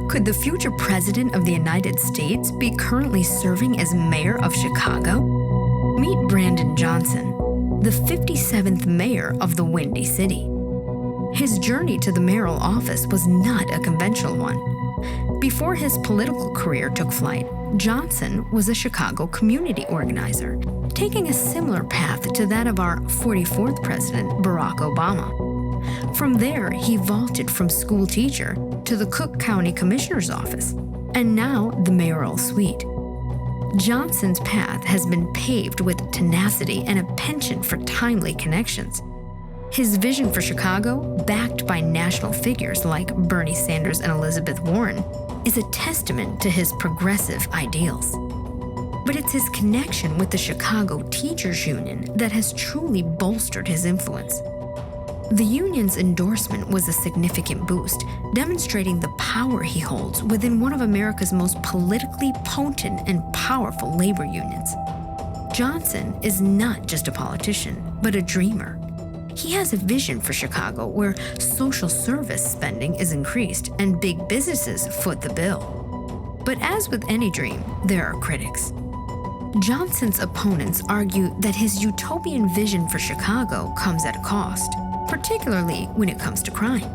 Could the future president of the United States be currently serving as mayor of Chicago? Meet Brandon Johnson, the 57th mayor of the Windy City. His journey to the mayoral office was not a conventional one. Before his political career took flight, Johnson was a Chicago community organizer, taking a similar path to that of our 44th president, Barack Obama. From there, he vaulted from school teacher to the Cook County Commissioner's office, and now the mayoral suite. Johnson's path has been paved with tenacity and a penchant for timely connections. His vision for Chicago, backed by national figures like Bernie Sanders and Elizabeth Warren, is a testament to his progressive ideals. But it's his connection with the Chicago Teachers Union that has truly bolstered his influence. The union's endorsement was a significant boost, demonstrating the power he holds within one of America's most politically potent and powerful labor unions. Johnson is not just a politician, but a dreamer. He has a vision for Chicago where social service spending is increased and big businesses foot the bill. But as with any dream, there are critics. Johnson's opponents argue that his utopian vision for Chicago comes at a cost, particularly when it comes to crime.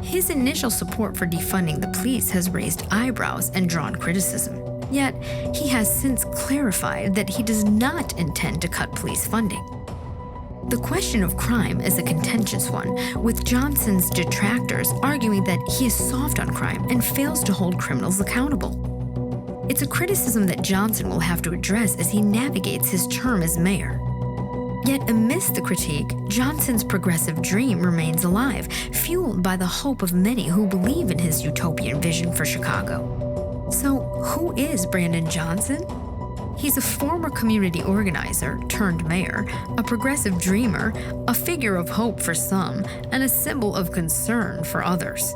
His initial support for defunding the police has raised eyebrows and drawn criticism. Yet, he has since clarified that he does not intend to cut police funding. The question of crime is a contentious one, with Johnson's detractors arguing that he is soft on crime and fails to hold criminals accountable. It's a criticism that Johnson will have to address as he navigates his term as mayor. Yet amidst the critique, Johnson's progressive dream remains alive, fueled by the hope of many who believe in his utopian vision for Chicago. So, who is Brandon Johnson? He's a former community organizer turned mayor, a progressive dreamer, a figure of hope for some, and a symbol of concern for others.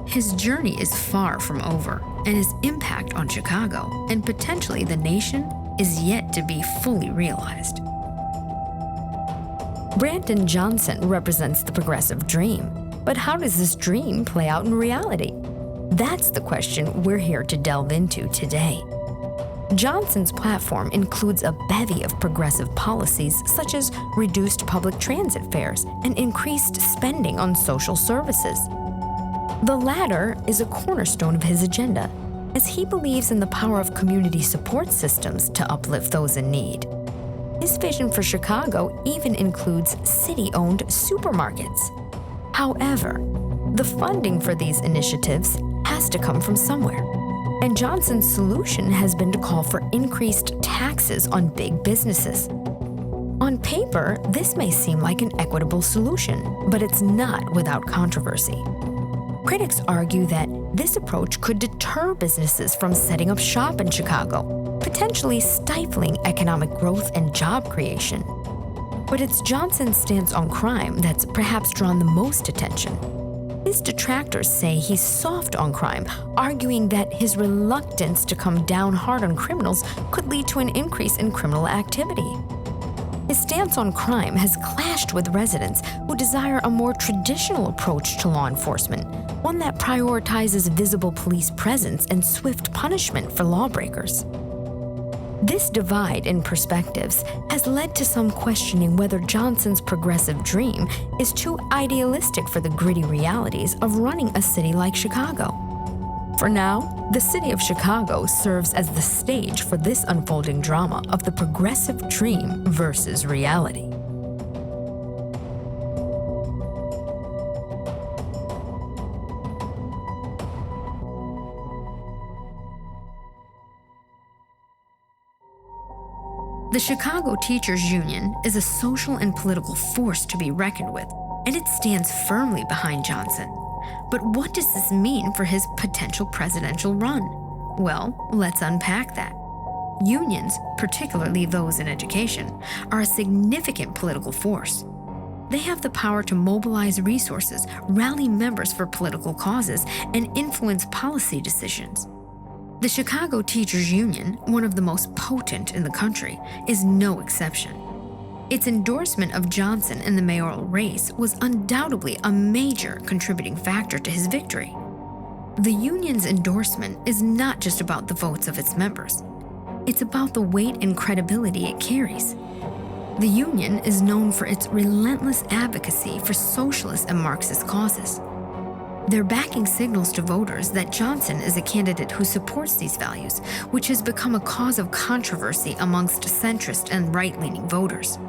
His journey is far from over, and his impact on Chicago, and potentially the nation, is yet to be fully realized. Brandon Johnson represents the progressive dream, but how does this dream play out in reality? That's the question we're here to delve into today. Johnson's platform includes a bevy of progressive policies such as reduced public transit fares and increased spending on social services. The latter is a cornerstone of his agenda, as he believes in the power of community support systems to uplift those in need. His vision for Chicago even includes city-owned supermarkets. However, the funding for these initiatives has to come from somewhere. And Johnson's solution has been to call for increased taxes on big businesses. On paper, this may seem like an equitable solution, but it's not without controversy. Critics argue that this approach could deter businesses from setting up shop in Chicago, potentially stifling economic growth and job creation. But it's Johnson's stance on crime that's perhaps drawn the most attention. His detractors say he's soft on crime, arguing that his reluctance to come down hard on criminals could lead to an increase in criminal activity. His stance on crime has clashed with residents who desire a more traditional approach to law enforcement, one that prioritizes visible police presence and swift punishment for lawbreakers. This divide in perspectives has led to some questioning whether Johnson's progressive dream is too idealistic for the gritty realities of running a city like Chicago. For now, the city of Chicago serves as the stage for this unfolding drama of the progressive dream versus reality. The Chicago Teachers Union is a social and political force to be reckoned with, and it stands firmly behind Johnson. But what does this mean for his potential presidential run? Well, let's unpack that. Unions, particularly those in education, are a significant political force. They have the power to mobilize resources, rally members for political causes, and influence policy decisions. The Chicago Teachers Union, one of the most potent in the country, is no exception. Its endorsement of Johnson in the mayoral race was undoubtedly a major contributing factor to his victory. The union's endorsement is not just about the votes of its members. It's about the weight and credibility it carries. The union is known for its relentless advocacy for socialist and Marxist causes. Their backing signals to voters that Johnson is a candidate who supports these values, which has become a cause of controversy amongst centrist and right-leaning voters.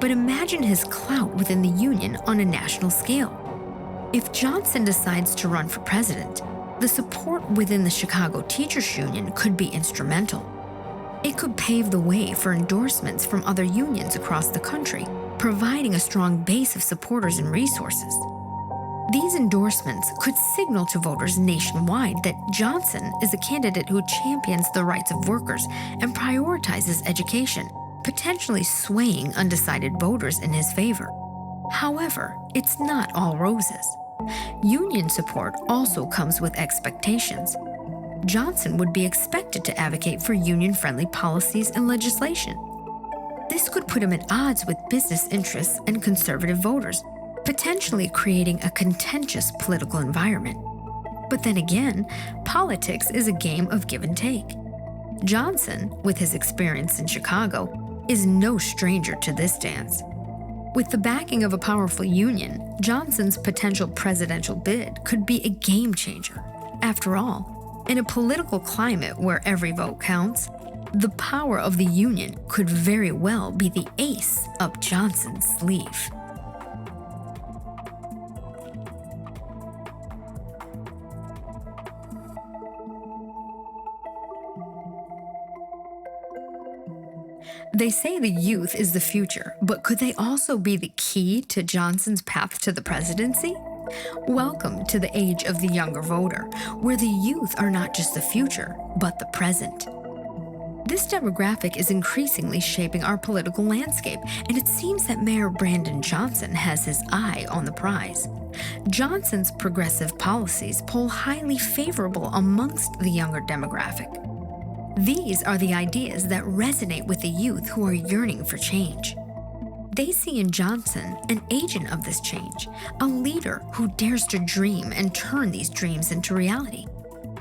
But imagine his clout within the union on a national scale. If Johnson decides to run for president, the support within the Chicago Teachers Union could be instrumental. It could pave the way for endorsements from other unions across the country, providing a strong base of supporters and resources. These endorsements could signal to voters nationwide that Johnson is a candidate who champions the rights of workers and prioritizes education, potentially swaying undecided voters in his favor. However, it's not all roses. Union support also comes with expectations. Johnson would be expected to advocate for union-friendly policies and legislation. This could put him at odds with business interests and conservative voters, potentially creating a contentious political environment. But then again, politics is a game of give and take. Johnson, with his experience in Chicago, is no stranger to this dance. With the backing of a powerful union, Johnson's potential presidential bid could be a game changer. After all, in a political climate where every vote counts, the power of the union could very well be the ace up Johnson's sleeve. They say the youth is the future, but could they also be the key to Johnson's path to the presidency? Welcome to the age of the younger voter, where the youth are not just the future, but the present. This demographic is increasingly shaping our political landscape, and it seems that Mayor Brandon Johnson has his eye on the prize. Johnson's progressive policies poll highly favorable amongst the younger demographic. These are the ideas that resonate with the youth who are yearning for change. They see in Johnson an agent of this change, a leader who dares to dream and turn these dreams into reality.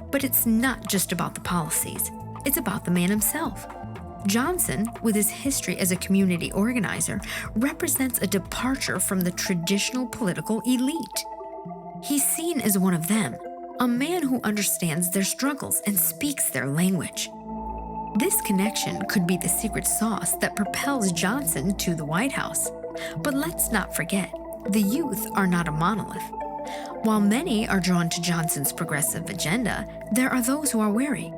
But it's not just about the policies, it's about the man himself. Johnson, with his history as a community organizer, represents a departure from the traditional political elite. He's seen as one of them, a man who understands their struggles and speaks their language. This connection could be the secret sauce that propels Johnson to the White House. But let's not forget, the youth are not a monolith. While many are drawn to Johnson's progressive agenda, there are those who are wary.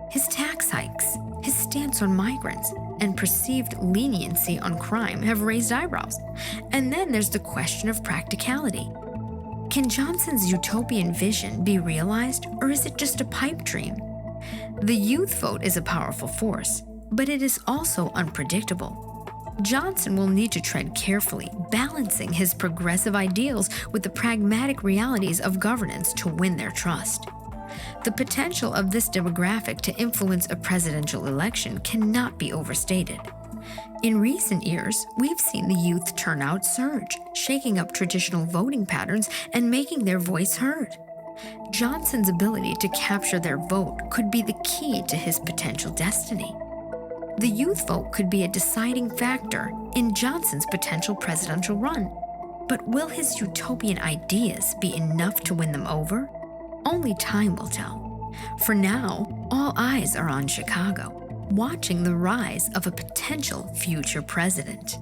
His tax hikes, his stance on migrants, and perceived leniency on crime have raised eyebrows. And then there's the question of practicality. Can Johnson's utopian vision be realized, or is it just a pipe dream? The youth vote is a powerful force, but it is also unpredictable. Johnson will need to tread carefully, balancing his progressive ideals with the pragmatic realities of governance to win their trust. The potential of this demographic to influence a presidential election cannot be overstated. In recent years, we've seen the youth turnout surge, shaking up traditional voting patterns and making their voice heard. Johnson's ability to capture their vote could be the key to his potential destiny. The youth vote could be a deciding factor in Johnson's potential presidential run. But will his utopian ideas be enough to win them over? Only time will tell. For now, all eyes are on Chicago, watching the rise of a potential future president.